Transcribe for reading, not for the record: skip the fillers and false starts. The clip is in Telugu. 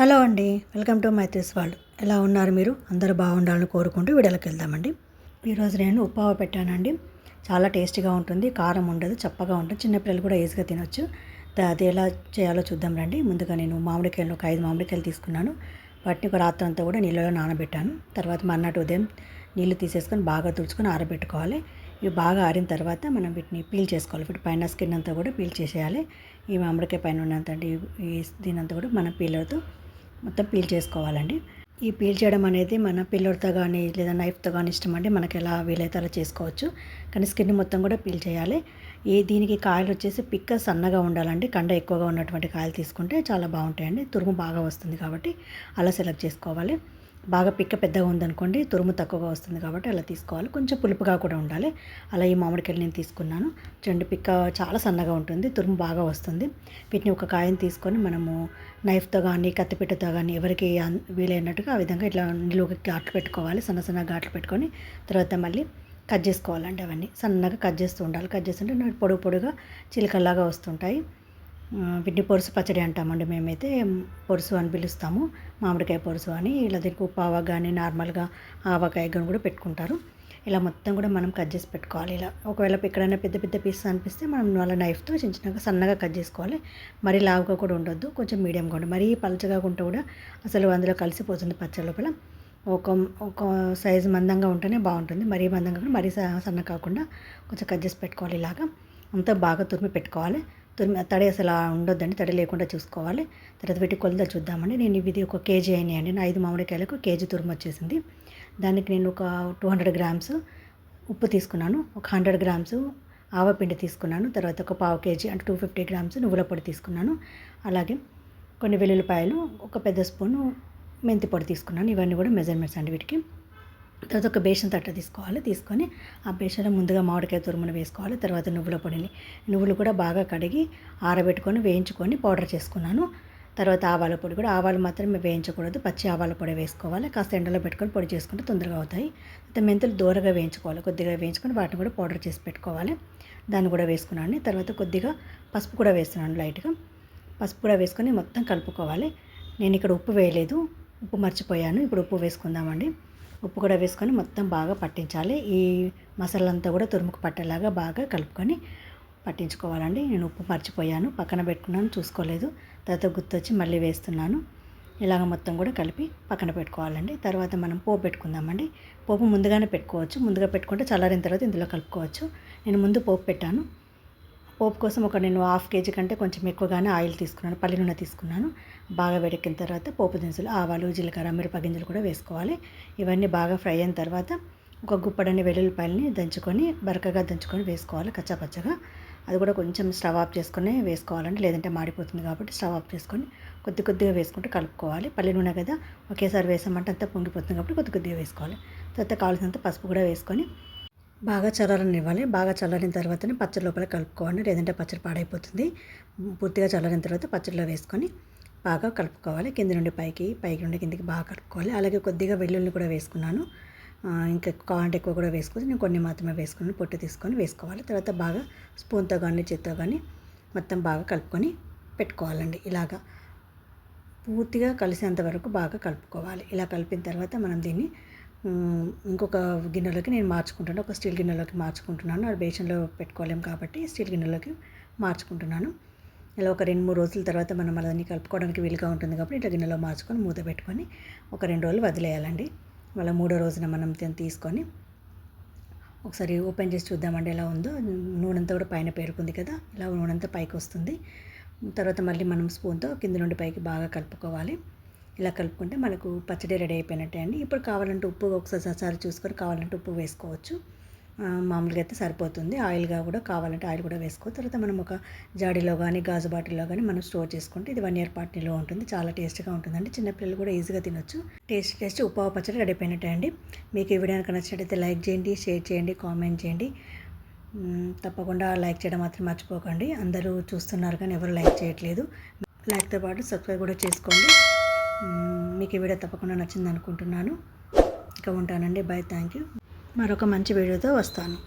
హలో అండి, వెల్కమ్ టు మైత్రీస్ వరల్డ్. ఎలా ఉన్నారు మీరు? అందరూ బాగుండాలని కోరుకుంటూ వీడియోలోకి వెళ్దామండి. ఈరోజు నేను ఉప్మావ పెట్టానండి. చాలా టేస్టీగా ఉంటుంది, కారం ఉండదు, చప్పగా ఉంటుంది, చిన్నపిల్లలు కూడా ఈజీగా తినొచ్చు. అది ఎలా చేయాలో చూద్దాం రండి. ముందుగా నేను మామిడికాయలు ఒక 5 మామిడికాయలు తీసుకున్నాను. వాటిని ఒక రాత్రి అంతా కూడా నీళ్ళలో నానబెట్టాను. తర్వాత మర్నాటి ఉదయం నీళ్ళు తీసేసుకొని బాగా తుడుచుకొని ఆరబెట్టుకోవాలి. ఇవి బాగా ఆరిన తర్వాత మనం వీటిని పీల్ చేసుకోవాలి. వీటి పైన స్కిన్ అంతా కూడా పీల్ చేసేయాలి. ఈ మామిడికాయ పైన ఉన్నంత ఈ దీనంతా కూడా మన పీలర్తో మొత్తం పీల్ చేసుకోవాలండి. ఈ పీల్ చేయడం అనేది మన పిల్లర్తో కానీ లేదా నైఫ్తో కానీ ఇష్టం అండి, మనకి ఎలా వీలైతే అలా చేసుకోవచ్చు. కానీ స్కిన్ మొత్తం కూడా పీల్ చేయాలి. దీనికి కాయలు వచ్చేసి పిక్క సన్నగా ఉండాలండి. కండ ఎక్కువగా ఉన్నటువంటి కాయలు తీసుకుంటే చాలా బాగుంటాయండి. తురుము బాగా వస్తుంది కాబట్టి అలా సెలెక్ట్ చేసుకోవాలి. బాగా పిక్క పెద్దగా ఉందనుకోండి, తురుము తక్కువగా వస్తుంది కాబట్టి అలా తీసుకోవాలి. కొంచెం పులుపుగా కూడా ఉండాలి. అలా ఈ మామిడికాయలు నేను తీసుకున్నాను. చూడండి, పిక్క చాలా సన్నగా ఉంటుంది, తురుము బాగా వస్తుంది. వీటిని ఒక కాయని తీసుకొని మనము నైఫ్తో కానీ కత్తిపీటతో కానీ ఎవరికి వీలైనట్టుగా ఆ విధంగా ఇట్లా నిలువుగా ఘాట్లు పెట్టుకోవాలి. సన్న సన్న ఘాట్లు పెట్టుకొని తర్వాత మళ్ళీ కట్ చేసుకోవాలండి. అవన్నీ సన్నగా కట్ చేస్తూ ఉండాలి. కట్ చేస్తుంటే పొడుగు పొడుగా చిలుకల్లాగా వస్తుంటాయి. వీటిని పొరుసు పచ్చడి అంటామండి. మేమైతే పొరుసు అని పిలుస్తాము, మామిడికాయ పొరుసు అని. ఇలా దీనికి ఉప్పావ కానీ నార్మల్గా ఆవకాయ కానీ కూడా పెట్టుకుంటారు. ఇలా మొత్తం కూడా మనం కట్ చేసి పెట్టుకోవాలి. ఇలా ఒకవేళ ఎక్కడైనా పెద్ద పెద్ద పీసెస్ అనిపిస్తే మనం వాళ్ళ నైఫ్తో చిన్న చిన్నగా సన్నగా కట్ చేసుకోవాలి. మరీ లావుగా కూడా ఉండొద్దు, కొంచెం మీడియంగా ఉండాలి. మరీ పలచగా ఉంటే కూడా అసలు అందులో కలిసిపోతుంది పచ్చడి లోపల. ఒక ఒక సైజు మందంగా ఉంటేనే బాగుంటుంది. మరీ మందంగా కూడా మరీ సన్న కాకుండా కొంచెం కట్ చేసి పెట్టుకోవాలి. ఇలాగా అంతా బాగా తురిమి పెట్టుకోవాలి. తడి అసలు ఉండొద్దండి, తడి లేకుండా చూసుకోవాలి. తర్వాత వీటి కొలత చూద్దామండి. నేను ఇది ఒక కేజీ అయినాయండి. నా 5 మామిడికాయలకు కేజీ తురుము వచ్చేసింది. దానికి నేను ఒక 200 గ్రామ్స్ ఉప్పు తీసుకున్నాను. ఒక 100 గ్రామ్స్ ఆవపిండి తీసుకున్నాను. తర్వాత ఒక పావు కేజీ అంటే 250 గ్రామ్స్ నువ్వుల పొడి తీసుకున్నాను. అలాగే కొన్ని వెల్లుల్లిపాయలు, ఒక పెద్ద స్పూను మెంతి పొడి తీసుకున్నాను. ఇవన్నీ కూడా మెజర్మెంట్స్ అండి వీటికి. తర్వాత ఒక బేషన్ తట్ట తీసుకోవాలి. తీసుకొని ఆ బేషన్లో ముందుగా మామిడికాయ తురుమును వేసుకోవాలి. తర్వాత నువ్వుల పొడిని, నువ్వులు కూడా బాగా కడిగి ఆరబెట్టుకొని వేయించుకొని పౌడర్ చేసుకున్నాను. తర్వాత ఆవాల పొడి కూడా, ఆవాలు మాత్రమే వేయించకూడదు, పచ్చి ఆవాల పొడి వేసుకోవాలి. కాస్త ఎండలో పెట్టుకొని పొడి చేసుకుంటే తొందరగా అవుతాయి. అయితే మెంతులు దూరగా వేయించుకోవాలి, కొద్దిగా వేయించుకొని వాటిని కూడా పౌడర్ చేసి పెట్టుకోవాలి. దాన్ని కూడా వేసుకున్నాను. తర్వాత కొద్దిగా పసుపు కూడా వేస్తున్నాను, లైట్గా పసుపు కూడా వేసుకొని మొత్తం కలుపుకోవాలి. నేను ఇక్కడ ఉప్పు వేయలేదు, ఉప్పు మర్చిపోయాను. ఇప్పుడు ఉప్పు వేసుకుందామండి. ఉప్పు కూడా వేసుకొని మొత్తం బాగా పట్టించాలి. ఈ మసాలా అంతా కూడా తురుముకు పట్టేలాగా బాగా కలుపుకొని పట్టించుకోవాలండి. నేను ఉప్పు మర్చిపోయాను, పక్కన పెట్టుకున్నాను, చూసుకోలేదు. తర్వాత గుర్తొచ్చి మళ్ళీ వేస్తున్నాను. ఇలాగ మొత్తం కూడా కలిపి పక్కన పెట్టుకోవాలండి. తర్వాత మనం పోపు పెట్టుకుందామండి. పోపు ముందుగానే పెట్టుకోవచ్చు. ముందుగా పెట్టుకుంటే చల్లారిన తర్వాత ఇందులో కలుపుకోవచ్చు. నేను ముందు పోపు పెట్టాను. పోపు కోసం నేను 1/2 కేజీ కంటే కొంచెం ఎక్కువగానే ఆయిల్ తీసుకున్నాను, పల్లి నూనె తీసుకున్నాను. బాగా వేడెక్కిన తర్వాత పోపు దినుసులు, ఆవాలు, జీలకర్ర, మిరపగింజలు కూడా వేసుకోవాలి. ఇవన్నీ బాగా ఫ్రై అయిన తర్వాత ఒక గుప్పడని వెల్లుల్లిపాయలని దంచుకొని బరకగా దంచుకొని వేసుకోవాలి, కచ్చాపచ్చగా. అది కూడా కొంచెం స్టవ్ ఆఫ్ చేసుకొని వేసుకోవాలండి, లేదంటే మాడిపోతుంది కాబట్టి స్టవ్ ఆఫ్ చేసుకొని కొద్ది కొద్దిగా వేసుకుంటూ కలుపుకోవాలి. పల్లి నూనె కదా, ఒకేసారి వేసామంటే అంతా పొంగిపోతుంది కాబట్టి కొద్ది కొద్దిగా వేసుకోవాలి. తర్వాత కావాల్సినంత పసుపు కూడా వేసుకొని బాగా చల్లారనివ్వాలి. బాగా చల్లారిన తర్వాతనే పచ్చడి లోపల కలుపుకోవాలి, లేదంటే పచ్చడి పాడైపోతుంది. పూర్తిగా చల్లారిన తర్వాత పచ్చడిలో వేసుకొని బాగా కలుపుకోవాలి. కింద నుండి పైకి, పైకి నుండి కిందికి బాగా కలుపుకోవాలి. అలాగే కొద్దిగా వెల్లుల్లి కూడా వేసుకున్నాను. ఇంకా కావాలంటే ఎక్కువ కూడా వేసుకోవచ్చు. నేను కొన్ని మాత్రమే వేసుకుని పొట్టు తీసుకొని వేసుకోవాలి. తర్వాత బాగా స్పూన్తో కానీ చేత్తో కానీ మొత్తం బాగా కలుపుకొని పెట్టుకోవాలండి. ఇలాగా పూర్తిగా కలిసేంత వరకు బాగా కలుపుకోవాలి. ఇలా కలిపిన తర్వాత మనం దీన్ని ఇంకొక గిన్నెలోకి నేను మార్చుకుంటాను. ఒక స్టీల్ గిన్నెలోకి మార్చుకుంటున్నాను. అది బేషన్లో పెట్టుకోలేము కాబట్టి స్టీల్ గిన్నెలోకి మార్చుకుంటున్నాను. ఇలా ఒక 2-3 రోజుల తర్వాత మనం అదని కలుపుకోవడానికి వీలుగా ఉంటుంది కాబట్టి ఇట్లా గిన్నెలో మార్చుకొని మూత పెట్టుకొని ఒక 2 రోజులు వదిలేయాలండి. మళ్ళీ 3వ రోజున మనం తీసుకొని ఒకసారి ఓపెన్ చేసి చూద్దామండి ఎలా ఉందో. నూనెంతా కూడా పైన పేరుకుంది కదా, ఇలా నూనెంతా పైకి వస్తుంది. తర్వాత మళ్ళీ మనం స్పూన్తో కింద నుండి పైకి బాగా కలుపుకోవాలి. ఇలా కలుపుకుంటే మనకు పచ్చడి రెడీ అయిపోయినట్టే అండి. ఇప్పుడు కావాలంటే ఉప్పు ఒకసారి చూసుకొని కావాలంటే ఉప్పు వేసుకోవచ్చు. మామూలుగా అయితే సరిపోతుంది. ఆయిల్గా కూడా కావాలంటే ఆయిల్ కూడా వేసుకోవచ్చు. తర్వాత మనం ఒక జాడీలో కానీ గాజు బాటిల్లో కానీ మనం స్టోర్ చేసుకుంటే ఇది 1 ఇయర్ పాటు నిల్వ ఉంటుంది. చాలా టేస్ట్గా ఉంటుందండి. చిన్నపిల్లలు కూడా ఈజీగా తినొచ్చు. టేస్ట్ ఉప్పావ పచ్చడి రెడీ అయిపోయినట్టే అండి. మీకు ఈ వీడియో కనుక నచ్చినట్టయితే లైక్ చేయండి, షేర్ చేయండి, కామెంట్ చేయండి. తప్పకుండా లైక్ చేయడం మాత్రం మర్చిపోకండి. అందరూ చూస్తున్నారు కానీ ఎవరు లైక్ చేయట్లేదు. లైక్తో పాటు సబ్స్క్రైబ్ కూడా చేసుకోండి. మీకు ఈ వీడియో తప్పకుండా నచ్చింది అనుకుంటున్నాను. ఇక ఉంటానండి. Bye, thank you. మరొక మంచి వీడియోతో వస్తాను.